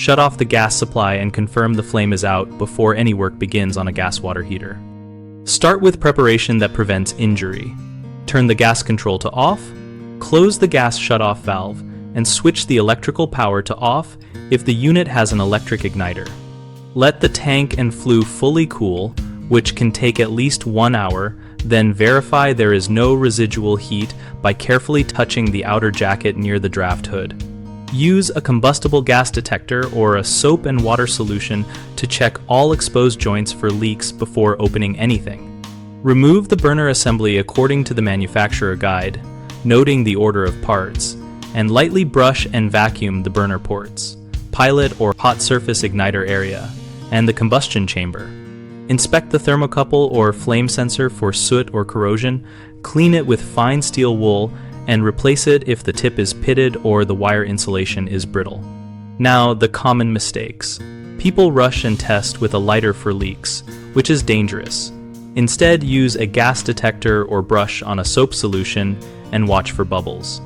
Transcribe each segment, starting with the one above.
Shut off the gas supply and confirm the flame is out before any work begins on a gas water heater. Start with preparation that prevents injury. Turn the gas control to off, close the gas shutoff valve, and switch the electrical power to off if the unit has an electric igniter. Let the tank and flue fully cool, which can take at least 1 hour, then verify there is no residual heat by carefully touching the outer jacket near the draft hood. Use a combustible gas detector or a soap and water solution to check all exposed joints for leaks before opening anything. Remove the burner assembly according to the manufacturer guide, noting the order of parts, and lightly brush and vacuum the burner ports, pilot or hot surface igniter area, and the combustion chamber. Inspect the thermocouple or flame sensor for soot or corrosion, clean it with fine steel wool, and replace it if the tip is pitted or the wire insulation is brittle. Now, the common mistakes. People rush and test with a lighter for leaks, which is dangerous. Instead, use a gas detector or brush on a soap solution and watch for bubbles.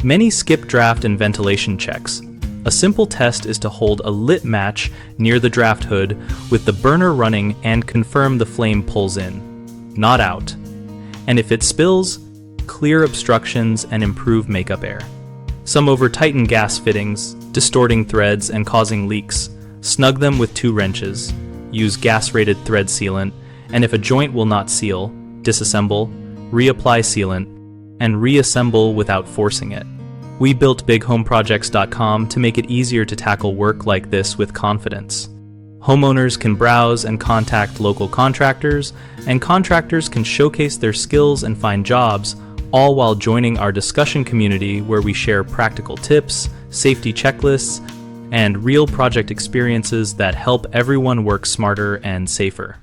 Many skip draft and ventilation checks. A simple test is to hold a lit match near the draft hood with the burner running and confirm the flame pulls in, not out. And if it spills, clear obstructions and improve makeup air. Some over-tighten gas fittings, distorting threads and causing leaks. Snug them with 2 wrenches. Use gas-rated thread sealant, and if a joint will not seal, disassemble, reapply sealant, and reassemble without forcing it. We built bighomeprojects.com to make it easier to tackle work like this with confidence. Homeowners can browse and contact local contractors, and contractors can showcase their skills and find jobs, all while joining our discussion community where we share practical tips, safety checklists, and real project experiences that help everyone work smarter and safer.